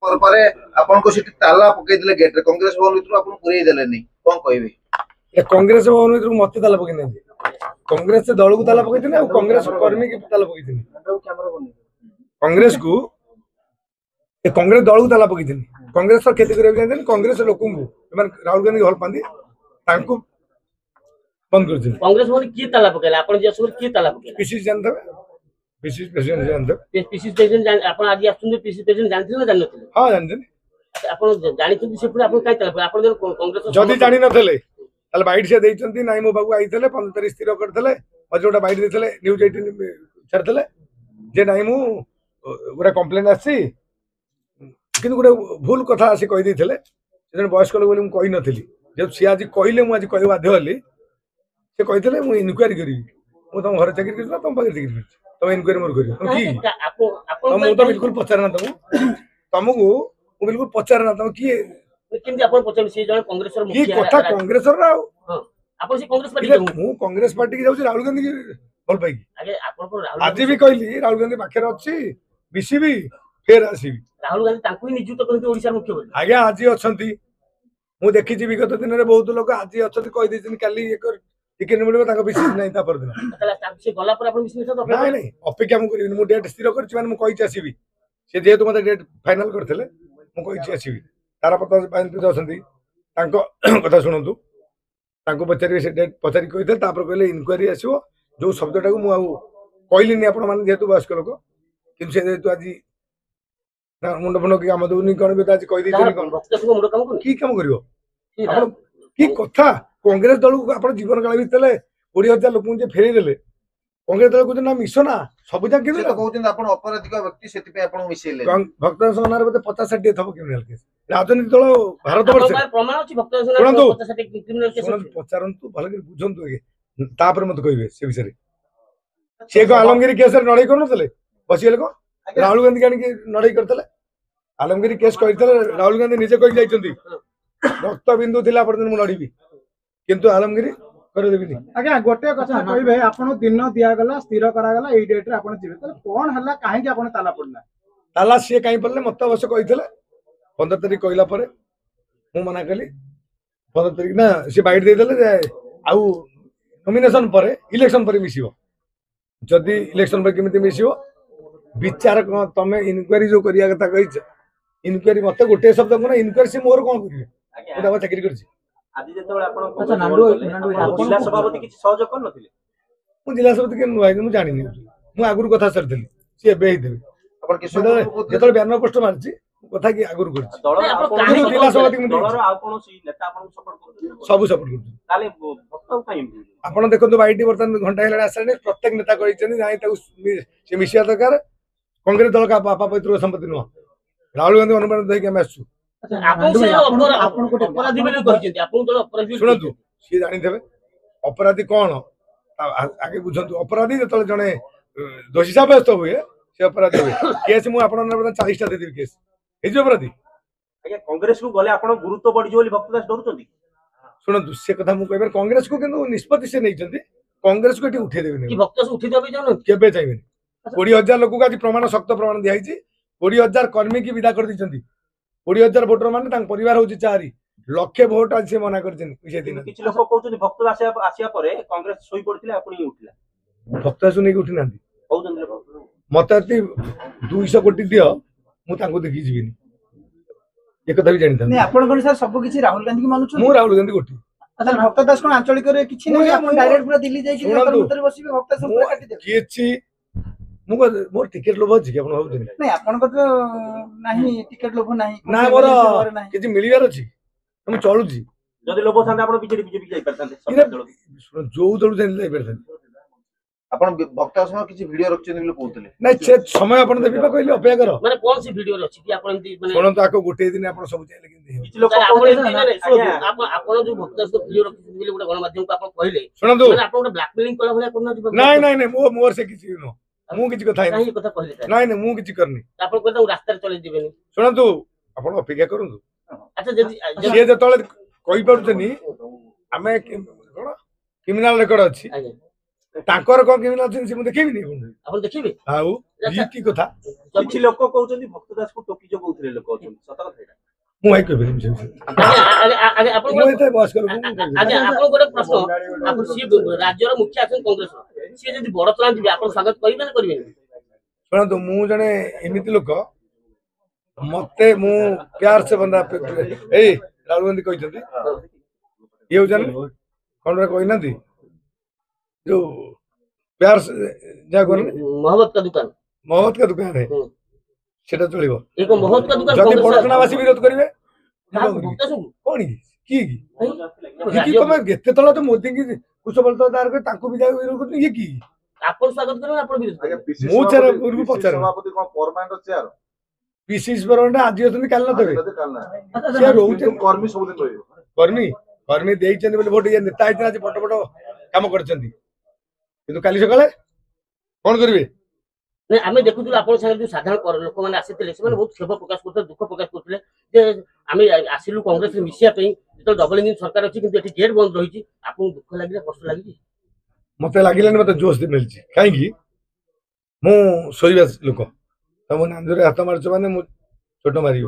ପରେ ଆପଣଙ୍କୁ ସେଠି ତାଲା ପକେଇଥିଲେ ଗେଟ୍ ରେ କଂଗ୍ରେସ ଭବନ ଭିତରୁ ଆପଣ ପୁରେଇ ଦେଲେନି କଣ କହିବେ? कांग्रेस भवन मत ताला पकई कांग्रेस दल को ताला पकई कांग्रेस कर्मी की ताला पकई कांग्रेस को कांग्रेस दल को ताला पकई कांग्रेस क्षति कर कांग्रेस लोक राहुल गांधी भल पाती बंद कर कांग्रेस भवन की ताला पकेला आपण जे सब की ताला पकेला पीसीसी जानते पीसीसी प्रेसिडेंट जानते पीसीसी प्रेसिडेंट आपण आज आछुन पीसीसी प्रेसिडेंट जानथिले ना जानथिले हां जानते आपण जानिछन से पुरा आपण काई ताला आपण जो कांग्रेस जदी जानि नथले ताले बाइट से देइचंती नाइ मो बाबू आइतले 15 तारिख स्थिर करथले और जोटा बाइट देथले न्यूज 18 छरथले जे नाइ मु गोटा कंप्लेंट आसी किंतु गोटे भूल कथा आसी कहि देथले जने बयस्क लोक बोली मु कहि नथिली जब सी आज कहिले मु आज कहि बाध्य हली से कहितले मु इनक्वायरी करिवि मु तम घर चाकरी करला तम पाके चाकरी करछि तम इनक्वायरी मोर करियो की आपण मु तो बिल्कुल पचारना तुमको मु बिल्कुल पचारना तम की किंतु आपण पचम से जण कांग्रेस रो की मुखिया कथा कांग्रेस रो हां आपण से कांग्रेस पार्टी मु कांग्रेस पार्टी की जाउछि राहुल गांधी की भल पाई आगे आपण को आज भी कहली राहुल गांधी पाखे अछि बीसीबी फेर आसीबी राहुल गांधी तांको ही नियुक्त करते ओडिसा मुख्य बोली आगे आज अछंती मु देखि जी विगत दिन रे बहुत लोग आज अछंती कहि दैछन काली एक टिकट मिलबो ताको विशेष नै ता पर दिन तला से गला पर आपण विशेष तो नै नै अपेक्षा मु करिवि मु डेट स्थिर करछि माने मु कहि आसीबी से जेहेतु मते डेट फाइनल करथले मु कहि आसीबी तारा पता पाइन अछंती तांको कथा सुनंतु तांको पचारि से डेट पचारि कहिथे तापर कहले इनक्वायरी आसीबो जो शब्दटा को मु आ कहलिनी आपण माने जेहेतु वयस्क लोक किंतु से जेहेतु आज ना मुंड फुंड की काम दउनी कोन बे आज कहि दैछन कोन भक्त को मुंड काम कोन की काम करियो आपण की कथा कांग्रेस दल को आपण जीवन काल भितले 20000 लोक जे फेरै देले कांग्रेस दल को ना मिसना सब जा के कहते आपण अपराधिक व्यक्ति सेति पे आपण मिसेले भक्त सोनार बते 50 60 थब क्रिमिनल केस राजनीति दल भारत वर्ष प्रमाण अछि भक्त सुनंतु 50 60 क्रिमिनल केस पचारंतु भल के बुझंतु ए तापर मत कहिबे से विषय से को आलमगिरी केस रे नडै करनतले बसिले को राहुल गांधी कानी के नडै करतले आलमगिरी केस कहितले राहुल गांधी निजे कहि जाइछंती रक्त बिंदु थिला परदिन मु लड़ीबी किंतु आलमगिरी करे देबिनी आज्ञा गोटे कथा कहबे आपण दिन दिया गला स्थिर करा गला एई डेट रे आपण जिवे त कोन हल्ला काहे कि आपण ताला पड़ना ताला से काई पड़ले मत अवश्य कहितले 15 तारिख कहला परे मु मना कली 15 तारिख ना से बाइट दे देले जे आउ नॉमिनेशन परे इलेक्शन परे मिसिबो जदी इलेक्शन पर केमिति मिसिबो विचार तमे इनक्वायरी जो करिया कथा कहिछ इनक्वायरी मत गोटे शब्द कोन इनक्वायरी से मोर कोन करिवे ओटा चाकरी करछि आज जेतेबेले आपण जिला सभापति किछि सहयोग कर नथिले मु जिला सभापति के नुआइ मु जानिनी मु आगुर कथा सरथली से एबे ही देबे आपण किशोर जेतले बैनर पोस्ट मारछि कथा की आगुर करछि दल जिला सभापति मु दलर आ कोनोसी नेता आपण सपोर्ट करथि सब सपोर्ट करछि ताले भक्त काई आपण देखंतु बाइटी बर्तन घंटा हेला आसले प्रत्येक नेता कहिछन जाई ताऊ से मिसिया दरकार कांग्रेस दल का बापा पवित्र संपत्ति नो राहुल गांधी अनुमान दे के हम आसु आपण से अपराधी बोली कहिसेंती आपण दल अपराधी सुनंतु सी जानि देबे अपराधी कोन आगे बुझंतु अपराधी जतले जने दोषी साब्यस्त हुए से अपराधी हुए केस मु आपण 40 टा दे देबी केस हे जो अपराधी आज्ञा कांग्रेस को गले आपण गुरुत्व बढ़ी जो भक्त दास डरुचंती सुनंतु से कथा मु कहबे कांग्रेस को किंतु निष्पत्ति से नहीं जंती कांग्रेस को एटी उठे देबे कि भक्त से उठी देबे जानो केबे चाहिबे 20000 लोक को आज प्रमाण शक्त प्रमाण दिया हिची 20000 कर्मी की विदा कर दिचंती 20000 वोटर माने तांग परिवार होची 4 लक्ष वोट आज से मना करछन विषय दिन किछि लोक कहउछन भक्त दास आसिया परे कांग्रेस सोई पड़थिले आपण ही उठिला भक्त दास नहीं उठी नांती कहउछन मते 200 कोटी दियो मु तांको देखि जीविनी एक कथा भी जानि था नै आपण कोन सर सब किछि राहुल गांधी के मानुछ मु राहुल गांधी कोठी अच्छा भक्त दास कोन आंचलिक रे किछि नै आपण डायरेक्ट पूरा दिल्ली जाई कि अंतर बसिबे भक्त दास पूरा काटी दे किछि मु मोर टिकट लोभ अछि कि आपण होउ दिन नै आपण को तो नाही टिकट लोभ नाही ना मोर किछि मिलिबार अछि हम चलुछि जदि लोभ थांते आपण बीजेपी जाई परथांते जो दलु जानि जाई परथांते आपण भक्त समय किछि वीडियो रखछन बोले कहउतले नै से समय आपण देबी बा कहले अपेक्षा करो माने कोन सी वीडियो अछि कि आपण माने सुनन तो आको गोटे दिन आपण सब जाय लेकिन किछि लोक कहउछन आपण जो भक्त दास वीडियो रखि बोले गोटे गणमाध्यम को आपण कहले सुनन माने आपण गोटे ब्लैकमेलिंग कला भले करन नहीं नहीं नहीं मोर से किछि नो मु किछि कथा नहीं कथा कहले नहीं नहीं मु किछि करनी आपण कहता रास्ता रे चले दिबेनी सुनंतु आपण अपेक्षा करंतु अच्छा जदी से जतले कहि पड़तनी हमें कोन क्रिमिनल रिकॉर्ड अछि ତାଙ୍କର କଣ କେମିତି ଅଛନ୍ତି ସେ ମୁଁ ଦେଖେଇବିନି ଆପଣଙ୍କୁ। ଆପଣ ଦେଖିବେ ଆଉ ଇଏ କି କଥା କିଛି ଲୋକ କହୁଛନ୍ତି ଭକ୍ତ ଦାସକୁ ଟୋକି ଯୋଗଉଥିଲେ ଲୋକ ଅଛନ୍ତି ସତ କଥା ଏଇଟା। ମୁଁ ଭାଇ କହିପାରିବି ସେ ବିଷୟରେ। ଆପଣ ମୁଁ ଏତେ ବୟସ୍କ ଲୋକ ମୁଁ କହିପାରିବି। ଆଜ୍ଞା ଆପଣ ଗୋଟେ ପ୍ରଶ୍ନ ଆପଣ ସିଏ ରାଜ୍ୟର ମୁଖ୍ୟ ଅଛନ୍ତି କଂଗ୍ରେସର ସିଏ ଯଦି ବଡ ପ୍ଲାନ୍ ଯିବେ ଆପଣ ସ୍ୱାଗତ କରିବେ ନା କରିବେନି? ଶୁଣନ୍ତୁ ମୁଁ ଜଣେ ଏମିତି ଲୋକ ମତେ ମୁଁ ପ୍ୟାର ସେ ବନ୍ଦା ଏଇ ରାହୁଲ ଗାନ୍ଧୀ କହିଛନ୍ତି ଇଏ ହଉଛନ୍ତି କଣ କହିନାହାନ୍ତି ଯୋଉ प्यार से जा कर मोहब्बत का दुकान मोहब्बत का दुकान है सेटा चलिबो एक मोहब्बत का दुकान जति बड़चनावासी विरोध करिवे कोन की तमे गेते तळ तो मोदी की कुछ बोलतो तार के ताको भी जा विरोध करतो ये की आपण स्वागत करबे आपण विरोध मु चेर पूर्व पचार सभापति कोन परमानेंट चेयर पीसीसी परमानेंट आज होतनी काल न देबे से रहउते कर्मी सब दिन रहियो कर्मी कर्मी देइचन बोले वोट ये नेता आइतना आज बड़ बड़ काम करचंती किंतु काली सकाळे कोन करबे नहीं आमे देखुथु आपण संगे जो साधारण लोक माने आसीथिले से बहुत क्षोभ प्रकाश करते दुख प्रकाश करते जे आमे आसिलु कांग्रेस रे मिसिया पई तो डबल इंजिन सरकार अछि किंतु एठी गेट बंद रहिछि आपन दुख लागिले कष्ट लागिछि मते लागिलानी मते जोश दे मिलछि काहे की मु सोइबा लोक तम नांदरे हाथ मारछ माने मु छोटो मारियो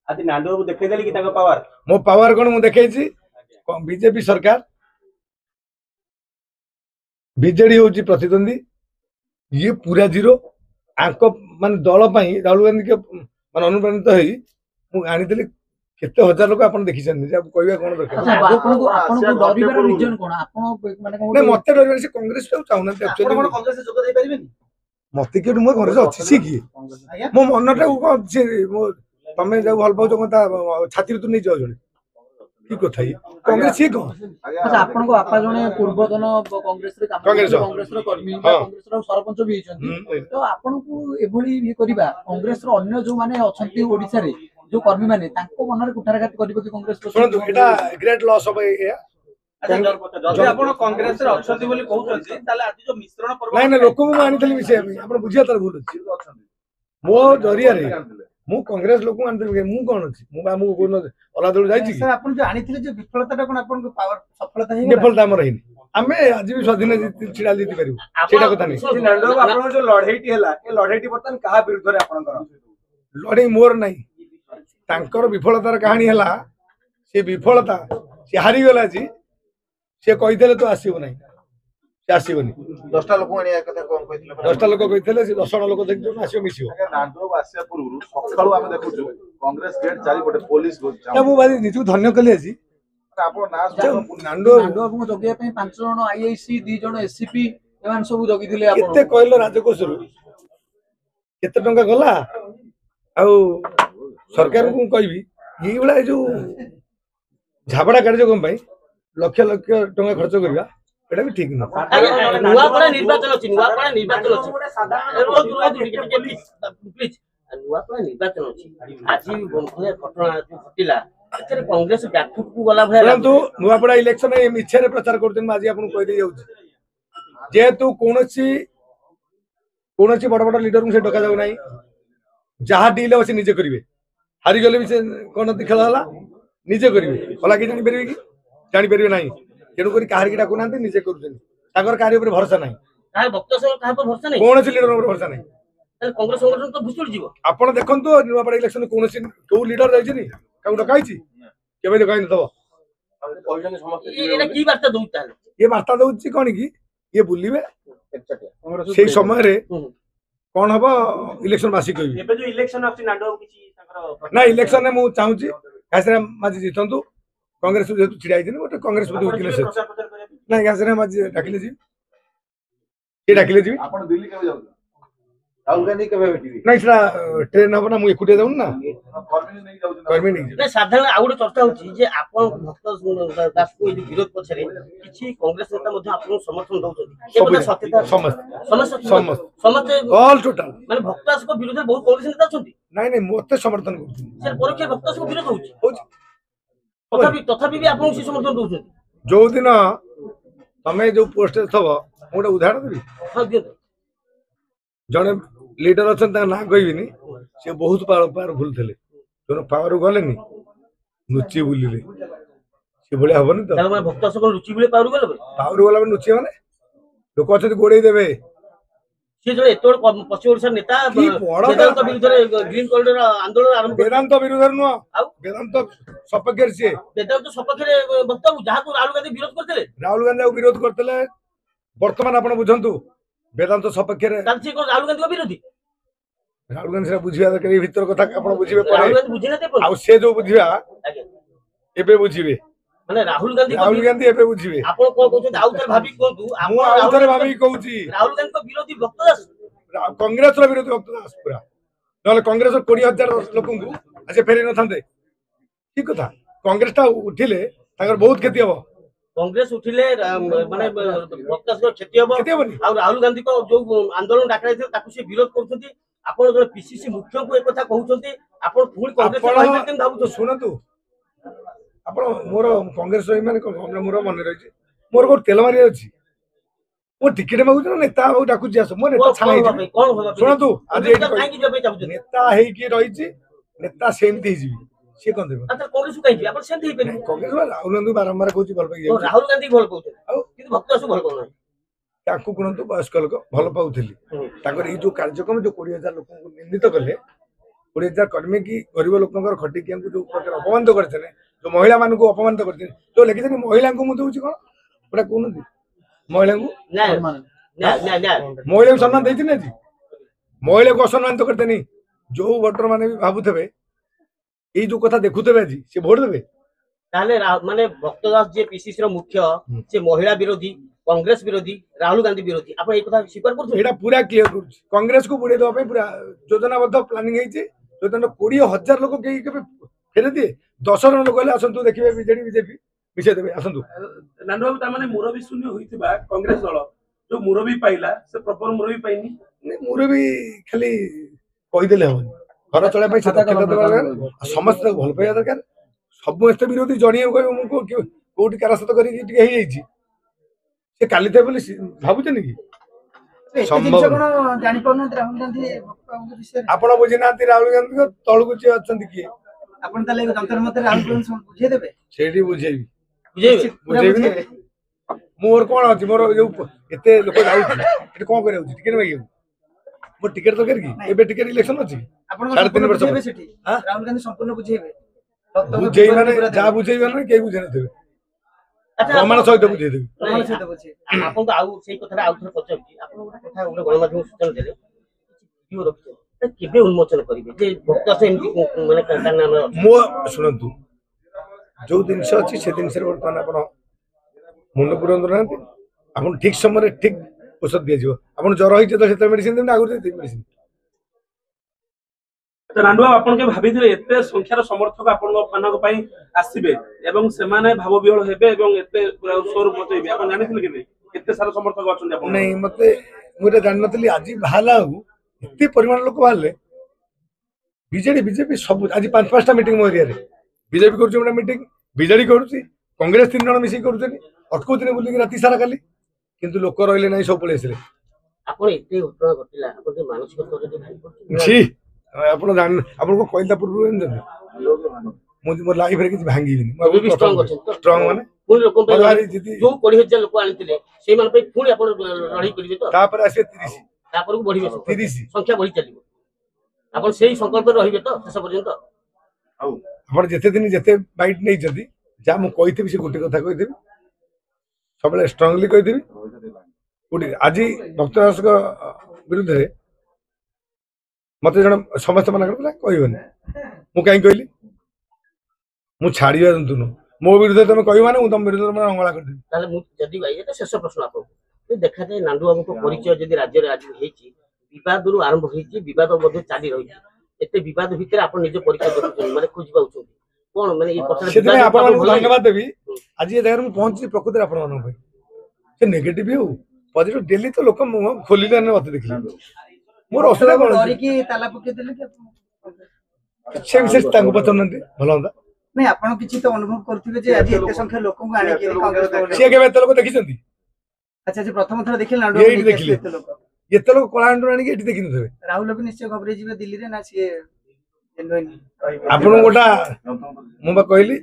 आज नांदो बाबू देखै देली कि ताको पावर मो पावर कोन मु देखैछि बीजेपी सरकार बीजेडी होची प्रतिद्वंदी ये पूरा जीरो आंक मान दल राहुल गांधी के मान अनुप्राणित होई मु आनितली केते हजार लोक आपण देखि छन जे कहबा कोन दरकार आपनको डरिबार रीजन कोन आपण माने कोन नै मते डरिबार से कांग्रेस तो चाहना एक्चुअली कोन कांग्रेस जोग दे परिबेनी मते के मो घर से अछि सी की मो मनटा को मो तमे जे भल पाउ कोता छाती तू नै जाउ जणे की कथा कांग्रेस ही कोन अच्छा आपनको आपा जने पूर्वतन कांग्रेस रे काम कांग्रेस रो कर्मी कांग्रेस रो सरपंच भी हिचंती तो आपनको एभली ये करबा कांग्रेस रो अन्य जो माने अछंती ओडिसा रे जो कर्मी माने तांको मनरे कुठारघात करबो कि कांग्रेस रो सुन एटा ग्रेट लॉस होबे या जदि आपण कांग्रेस रे अछंती बोली कहउछंती ताले आज जो मिश्रण पर्व नै नै लोक को आनितली विषय आपण बुझिया तर भूल अछि मो जरिया रे मु कांग्रेस लोक आनितली मु कोन अछि मु बा मु कोन ओला दळ जाई छी सर आपण जो आनिथिले जे विफलता कोन आपनको पावर सफलता हे विफलता हमर हिन आमे आज भी स्वाधीन छिड़ा जीति परिबो सेटा कथा नै नांदो आपण जो लढेईटी हला ए लढेईटी बर्तन कहा विरुद्ध रे आपण कर लड़े मोर नहीं तांकर विफलतार कहानी हला से विफलता से हारी गला जी से कहितले तो आसीबो नहीं से आसीबोनी 10टा लोक आनिया कथा कोन कहितले 10टा लोक कहितले से 10 लोक देखि आसीबो मिसिबो नांदो आसिया पूर्व सकाळू आमे देखुछु कांग्रेस गेट चारि पटे पुलिस गो या मु बारी निजु धन्य कले अछि आपण नास नांडो नांडो आपको जगिया पे 5 जण आईआईसी 2 जण एससीपी एमान सब जगी दिले आपण केते कहलो राजकोषरु केते टंका गला आउ सरकार को कहबी ये बला जो झाबड़ा कार्यक्रम भाई लक्ष लक्ष टंका खर्च करबा एटा भी ठीक न नुआपड़ा निर्वाचन अछि नुआपड़ा निर्वाचन अछि प्लीज नुआपड़ा निर्वाचन अछि आज भले घटना फुटिला एतरे कांग्रेस बैकफुट को गला भया परंतु नुआपड़ा इलेक्शन ए मिछे रे प्रचार करतन आज आपन कहि दे जाउछ जेतु कोनोची बड़ बड़ लीडर से डका जाउ नाही जहा डील होसी निजे करिवे हारी गले भी से कोन खेल हला निजे करिवे होला कि जानि परिवे कि जानि परिवे नाही तेनु करी काहर की डाकु नांती निजे करूछन ताकर कार्य ऊपर भरोसा नाही तार भक्त सब कहा पर भरोसा नहीं कोनोची लीडर ऊपर भरोसा नाही ताले कांग्रेस संगठन तो भुसुड़ जीवो आपण देखंतु नुआपड़ा इलेक्शन कोनोची को लीडर जाइछि नि काउ डकाइछि केबे डकाइ न दबो कहउछन समस्त एटा की वार्ता दउ ताले ये वार्ता दउछि कोन की ये बुलिबे से समय रे कोन हबो इलेक्शन मासी कहबी एबे जो इलेक्शन आछि नांदो किछि ताकर ना इलेक्शन में मु चाहूची गासरा माजी जितंतु कांग्रेस जे छिड़ाई दिन गोटे कांग्रेस प्रति वकील से प्रचार करे ना गासरा माजी डाकिले जी के डाकिले जी आपण दिल्ली केबे जाउ राहुल गांधी केबे भेटिबी ना इछरा ट्रेन हबो ना मु एकुटिया जाउन ना कर्मी नै जाउ कर्मी नहीं ना साधारण आउड चर्चा होछि जे आपण भक्त दास को विरोध पछरे किछि कांग्रेस नेता मध्ये आपण समर्थन दउछथि ए बता सत्यता समस्त ऑल टोटल माने भक्त दास को विरोध बहुत कांग्रेस नेता छथि नहीं नहीं मते समर्थन करथि सर परोक्ष भक्त दास को विरोध होछि तथापि भी आपण से समर्थन दउछथि जो दिन तमे जो पोस्ट थबो मोटे उदाहरण देबी हां दियो जने लीडर अछन ता ना कहबिनी से बहुत पावरफुल थिले जोन पावर गलेनी नुची बुलिले से बळे हबनी तो तार माने भक्त दास को रुचि बिले पावर गेले पावर वाला नुची माने लोक अच्छे गोड़े देवे ସେ ଜଣେ ଏତେ ବଡ ପଶ୍ଚିମ ଓଡିଶାର ନେତା କି ବଡ ବେଦାନ୍ତ ବିରୁଦ୍ଧରେ ଗ୍ରୀନ କରିଡର ଆନ୍ଦୋଳନ ଆରମ୍ଭ କରି वेदांत विरोध नुह ଆଉ वेदांत सपक्ष सी ବେଦାନ୍ତ ସପକ୍ଷରେ ବକ୍ତବ୍ୟ ଯାହାକୁ ରାହୁଲ ଗାନ୍ଧୀ ବିରୋଧ କରିଥିଲେ राहुल गांधी विरोध करते बर्तमान आप बुझंतु वेदांत सपक्ष ତାହେଲେ ସେ କଣ ରାହୁଲ ଗାନ୍ଧୀଙ୍କ ବିରୋଧୀ राहुल गांधी से बुझिया दरकार भीतर कथा आप बुझे ରାହୁଲ ଗାନ୍ଧୀ ବୁଝିନାହାନ୍ତି आ से जो बुझिया ଆଜ୍ଞା एबे बुझिबे ମାନେ ରାହୁଲ ଗାନ୍ଧୀ राहुल गांधी एबे बुझिबे ଆପଣ କଣ କହୁଛନ୍ତି ଆଉ ଥରେ ଭାବି କୁହନ୍ତୁ मु ଆପଣ आउ थरे भाभी कहूची ରାହୁଲ ଗାନ୍ଧୀଙ୍କ ବିରୋଧୀ ବକ୍ତବ୍ୟ कांग्रेस विरोधी भक्त दास पूरा ना कांग्रेस 20,000 लोक आज फेरी न था ठीक कथा कांग्रेस टा उठिले बहुत क्षति हम କଂଗ୍ରେସ ଉଠିଲେ ମାନେ ଭକ୍ତଙ୍କ କ୍ଷତି ହବ क्षति हेनी ଆଉ ରାହୁଲ ଗାନ୍ଧୀଙ୍କ ଯୋଉ ଆନ୍ଦୋଳନ ଡାକରାଇଥିଲେ ତାକୁ ସେ ବିରୋଧ କରୁଛନ୍ତି ଆପଣ ଜଣେ ପିସିସି ମୁଖ୍ୟଙ୍କୁ ଏ କଥା କହୁଛନ୍ତି ଆପଣ ପୁଣି କଂଗ୍ରେସ କେମିତି ଭାବୁଛନ୍ତି शुणु आप मोर कांग्रेस माने मोर मन रही मोर गोटे तेल मारी अच्छी मो टिकेट मागुच नेता डाकुच आस मो नेता छाई କଣ ହବ शुणु आज କାହିଁକି ଯିବା ପାଇଁ ଚାହୁଁଛନ୍ତି नेता ହେଇକି रही नेता सेमती सी कौन देव ତାହେଲେ କଂଗ୍ରେସକୁ କାହିଁକି ଯିବେ ଆପଣ ସେମିତି ହେଇପାରିବେ कांग्रेस राहुल गांधी बारंबार कहूँ भल पाई ରାହୁଲ ଗାନ୍ଧୀ ଭଲ କହୁଛନ୍ତି ଆଉ କିନ୍ତୁ ଭକ୍ତ ଦାସକୁ ଭଲ କରୁନାହାନ୍ତି ताकू कुणंतु वयस्क लोक भल पाउथिली ताकर ये जो कार्यक्रम जो 20,000 लोक निंदित कले 20,000 कर्मी की गरीब लोकंकर खटिकिया जो प्रकार अपमानित करते जो महिला मान को अपमानित करते जो लिखिते महिला को मुझे कौन गोटा कहते महिला को ନ୍ୟାୟ ନ୍ୟାୟ ନ୍ୟାୟ महिला को सम्मान देती जी महिला को असम्मानित करते नहीं जो भोटर मैंने भी भावुवे ये जो कथा देखुवे आज सी भोट देवे ତାହେଲେ ମାନେ ଭକ୍ତ ଦାସ ଯିଏ ପିସିସି ର ମୁଖ୍ୟ ସେ ମହିଳା ବିରୋଧୀ କଂଗ୍ରେସ ବିରୋଧୀ ରାହୁଲ ଗାନ୍ଧୀ ବିରୋଧୀ ଆପଣ ଏଇ କଥା ସ୍ୱୀକାର କରୁଛନ୍ତି एटा पूरा क्लियर कर कांग्रेस को बुड़े देवा पूरा योजनाबद्ध प्लानिंग है योजना 20,000 लोक कहीं फेरे दिए 10 जन लोक आसतु देखिए बीजेडी बीजेपी मिसे देवे आसतु नानू बाबू तार माने मुरबी शून्य होइतिबा कांग्रेस दल जो मुरबी पाइला से प्रॉपर मुरबी पाइनी मोर भी खाली कहीदेले हम घर चलने समस्त भल पाइबा दरकार समस्त विरोधी जड़िए कौटी कारासत कर काली थे बोली भावुन कि ଆପଣ ବୁଝିନାହାନ୍ତି ରାହୁଲ ଗାନ୍ଧୀଙ୍କ ତଳକୁ ଯିଏ ଅଛନ୍ତି କିଏ ଆପଣ ତାହେଲେ ଯନ୍ତ୍ର ମତରେ ରାହୁଲ ଗାନ୍ଧୀ ବୁଝେଇ ଦେବେ ସେଇଠି ବୁଝେଇବି ବୁଝେଇବେ ବୁଝେଇବି ନା ମୋର କଣ ଅଛି ମୋର ଯୋଉ ଏତେ ଲୋକ ଯାଉଛି ଏଠି କଣ କରିବାକୁ ଟିକେଟ ମାଗିବାକୁ ମୋର ଟିକେଟ ଦରକାର କି ଏବେ ଟିକେଟ ଇଲେକ୍ସନ ଅଛି ଆପଣ 3.5 ବର୍ଷ ବୁଝେଇବେ ସେଠି ରାହୁଲ ଗାନ୍ଧୀ ସମ୍ପୂର୍ଣ୍ଣ ବୁଝେଇବେ ବୁଝେଇ ମାନେ ଯାହା ବୁଝେଇବେ ମାନେ କେହି ବୁଝେଇ ନଥିବେ ପ୍ରମାଣ ସହିତ ବୁଝେଇଦେବି ପ୍ରମାଣ ସହିତ ବୁଝେଇବେ ଆପଣଙ୍କୁ ଆଉ ସେଇ କଥାଟା ଆଉ ଥରେ ପଚାରୁଛି ଆପଣ ଗୋଟେ କଥା ଗୋଟେ ଗଣମାଧ୍ୟମ ସୂଚନା ଦେଲେ ଭିଡିଓ ରଖିଛନ୍ତି କେବେ ଉନ୍ମୋଚନ କରିବେ ଯେ ଭକ୍ତ ଦାସ ଏମିତି ମାନେ ତାର ନାମ ମୋ ଶୁଣନ୍ତୁ ଯୋଉ ଜିନିଷ ଅଛି ସେ ଜିନିଷରେ ବର୍ତ୍ତମାନ ଆପଣ ମୁଣ୍ଡ ପୁରନ୍ତୁ ନାହାନ୍ତି ଆପଣ ଠିକ ସମୟରେ ଠିକ ଔଷଧ ଦିଆଯିବ ଆପଣ ଜ୍ୱର ହେଇଛି ତ ସେତେବେଳେ ମେଡିସିନ ଦେବେ ଆଗରୁ ଦେବେ ମେଡିସିନ ନାନୁ ବାବୁ ଆପଣ କେ ଭାବିଥିଲେ ଏତେ ସଂଖ୍ୟାର ସମର୍ଥକ ଆପଣଙ୍କ ମାନଙ୍କ ପାଇଁ ଆସିବେ ଏବଂ ସେମାନେ ଭାବ ବିହଳ ହେବେ ଏବଂ ଏତେ ପୁରା ସ୍ୱର ମଚେଇବେ ଆପଣ ଜାଣିଥିଲେ କି ଏତେ ସାରା ସମର୍ଥକ ଅଛନ୍ତି ଆପଣ ନାଇଁ ମତେ ମୁଁ ଏଟା ଜାଣିନଥିଲି ଆଜି ବାହାରିଲା ଆଉ ଏତେ ପରିମାଣ ଲୋକ ବାହାରିଲେ ବିଜେଡି ବିଜେପି ସବୁ ଆଜି 5-5ଟା ମିଟିଂ ମୋ ଏରିଆରେ ବିଜେପି କରୁଛି ଗୋଟେ ମିଟିଂ ବିଜେଡି କରୁଛି କଂଗ୍ରେସ 3 ଜଣ ମିଶିକି କରୁଛନ୍ତି ଅଟକଉଥିଲେ ବୁଲିକି ରାତି ସାରା କାଲି କିନ୍ତୁ ଲୋକ ରହିଲେ ନାହିଁ ସବୁ ପଳେଇ ଆସିଲେ ଆପଣ ଏତେ ଘଟଣା ଘଟିଲା ଆପଣ ଯେ ମାନସିକ ସ୍ତରରେ ଭାରି ପଡୁଛି ଛି ଆପଣ ଜାଣି ଆପଣଙ୍କୁ କହିଲା ପୂର୍ବରୁ ଜାଣିଛନ୍ତି ମୁଁ ମୋ ଲାଇଫରେ କିଛି ଭାଙ୍ଗିବିନି ଏବେ ବି ଷ୍ଟ୍ରଙ୍ଗ ଅଛନ୍ତି ତ ଷ୍ଟ୍ରଙ୍ଗ ମାନେ ପୁଣି ଲୋକଙ୍କ ପାଇଁ ଭାରି ଜିଦି ଯୋଉ 20,000 ଲୋକ ଆଣିଥିଲେ ସେଇମାନଙ୍କ ପାଇଁ ପୁଣି ଆପଣ ଲଢେଇ କରିବେ ତ ତାପରେ ଆସିବେ 30 ତାପରକୁ ବଢିବେ 30 ସଂଖ୍ୟା ବଢି ଚାଲିବ ଆପଣ ସେଇ ସଂକଳ୍ପରେ ରହିବେ ତ ଶେଷ ପର୍ଯ୍ୟନ୍ତ ଆପଣ ଯେତେ ଦିନ ଯେତେ ବାଇଟ୍ ନେଇଛନ୍ତି ଯାହା ମୁଁ କହିଥିବି ସେ ଗୋଟେ କଥା କହିଦେବି ସବୁବେଳେ ଷ୍ଟ୍ରଙ୍ଗଲି କହିଦେବି କୋଉଠି ଆଜି ଭକ୍ତ ଦାସଙ୍କ ବିରୁଦ୍ଧରେ ମତେ ଜଣେ ସମସ୍ତେ ମନା କରିଥିଲା କହିବନି ମୁଁ କାହିଁକି କହିଲି ମୁଁ ଛାଡିବା ଜନ୍ତୁ ନୁହଁ ମୋ ବିରୁଦ୍ଧରେ ତମେ କହିବ ମାନେ ମୁଁ ତମ ବିରୁଦ୍ଧରେ ମାନେ ଅଙ୍ଗଳା କରିଦେବି ତାହେଲେ ମୁଁ ଯଦି ଏଇଟା ଶେଷ ପ୍ରଶ୍ନ ଆପଣଙ୍କୁ ଦେଖାଯାଏ ନାଣ୍ଡୁ ବାବୁଙ୍କ ପରିଚୟ ଯଦି ରାଜ୍ୟରେ ଆଜି ହେଇଛି ବିବାଦରୁ ଆରମ୍ଭ ହେଇଛି ବିବାଦ ମଧ୍ୟ ଚାଲି ରହିଛି ଏତେ ବିବାଦ ଭିତରେ ଆପଣ ନିଜ ପରିଚୟ ଦେଖୁଛନ୍ତି ମାନେ ଖୋଜି ପାଉଛନ୍ତି କଣ ମାନେ ଏଇ କଥା ସେଥିପାଇଁ ଆପଣଙ୍କୁ ଧନ୍ୟବାଦ ଦେବି ଆଜି ଏ ଜାଗାରେ ମୁଁ ପହଞ୍ଚିଛି ପ୍ରକୃତରେ ଆପଣମାନଙ୍କ ପାଇଁ ସେ ନେଗେଟିଭ ହଉ ପଜିଟିଭ ଡେଲି ତ ଲୋକ ମୁହଁ ଖୋଲିଲେ ମତେ ଦେଖିଲେ ମୋର ଅସୁବିଧା କଣ ଡରିକି ତାଲା ପକେଇଦେଲେ କି ସେ ବିଶେଷ ତାଙ୍କୁ ପଚାରୁନାହାନ୍ତି ଭଲ ହୁଅନ୍ତା ନାଇଁ ଆପଣ କିଛି ତ ଅନୁଭବ କରୁଥିବେ ଯେ ଆଜି ଏତେ ସଂଖ୍ୟା ଲୋକଙ୍କୁ ଆଣିକି କଂଗ୍ରେସ ସିଏ କେବେ ଏତେ ଲୋକ ଦେଖିଛନ୍ତି ଆଚ୍ଛା ଯେ ପ୍ରଥମ ଥର ଦେଖିଲେ ନାଣ୍ଡୁ ଏଇଠି ଦେଖିଲେ ଏତେ ଲୋକ କଳାହାଣ୍ଡିରୁ ଆଣିକି ଏଠି ଦେଖିନଥିବେ ରାହୁଲ ବି ନିଶ୍ଚୟ ଘବରେଇ ଯିବେ ଦିଲ୍ଲୀରେ ନା ସିଏ ଆପଣଙ୍କୁ ଗୋଟା ମୁଁ ବା କହିଲି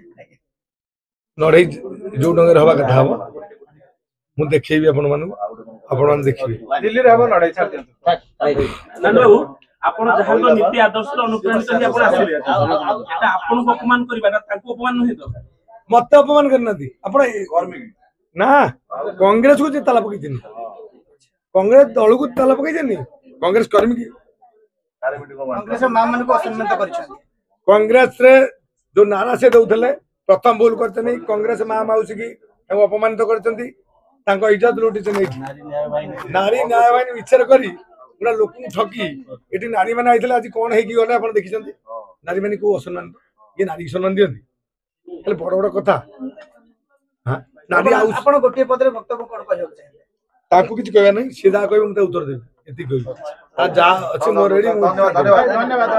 ଲଢେଇ ଯୋଉ ଢଙ୍ଗରେ ହବା କଥା ହବ ମୁଁ ଦେଖେଇବି ଆପଣ ମାନଙ୍କୁ ଆପଣମାନେ ଦେଖିବେ। ଦିଲ୍ଲୀରେ ହେବ ଲଢେଇ ଛାଡି ଦିଅନ୍ତୁ। ନାନୁ ବାବୁ ଆପଣ ଯାହାଙ୍କ ନୀତି ଆଦର୍ଶରେ ଅନୁପ୍ରାଣିତ ହେଇ ଆପଣ ଆସିଲେ ଏଟା ଆପଣଙ୍କୁ ଅପମାନ କରିବାଟା ତାଙ୍କୁ ଅପମାନ ନୁହେଁ ତ? ମତେ ଅପମାନ କରିନାହାନ୍ତି ଆପଣ ନା କଂଗ୍ରେସକୁ ଯେ ତାଲା ପକେଇଛନ୍ତି କଂଗ୍ରେସ ଦଳକୁ ତାଲା ପକେଇଛନ୍ତି କଂଗ୍ରେସ କର୍ମୀ କି କଂଗ୍ରେସ ମା ମାନଙ୍କୁ ଅସମ୍ମାନିତ କରିଛନ୍ତି। କଂଗ୍ରେସରେ ଯୋଉ ନାରା ସେ ଦଉଥିଲେ ପ୍ରଥମ ଭୁଲ କରିଛନ୍ତି କଂଗ୍ରେସ ମା ମାଉସୀ କି ତାଙ୍କୁ ଅପମାନିତ କରିଛନ୍ତି ତାଙ୍କ ଇଜ୍ଜତ ଲୁଟିଛନ୍ତି ଏଇଠି ନାରୀ ନ୍ୟାୟ ବାହିନୀ ବିଚାର କରି ପୁରା ଲୋକଙ୍କୁ ଠକି ଏଠି ନାରୀ ମାନେ ଆଇଥିଲେ ଆଜି କଣ ହେଇକି ଗଲେ ଆପଣ ଦେଖିଛନ୍ତି ନାରୀ ମାନେ କୋଉ ଅସମ୍ମାନ କିଏ ନାରୀ ସମ୍ମାନ ଦିଅନ୍ତି ହେଲେ ବଡ ବଡ କଥା ନାରୀ ଆଉ ଆପଣ ଗୋଟିଏ ପଦରେ ବକ୍ତବ୍ୟ କଣ କହିବାକୁ ଚାହିଁବେ? ତାଙ୍କୁ କିଛି କହିବା ନାହିଁ ସିଏ ଯାହା କହିବେ ମୁଁ ତା ଉତ୍ତର ଦେବି ଏତିକି କହିବି ଯାହା ଅଛି ମୋର ରେଡି ଧନ୍ୟବାଦ ଧନ୍ୟବାଦ।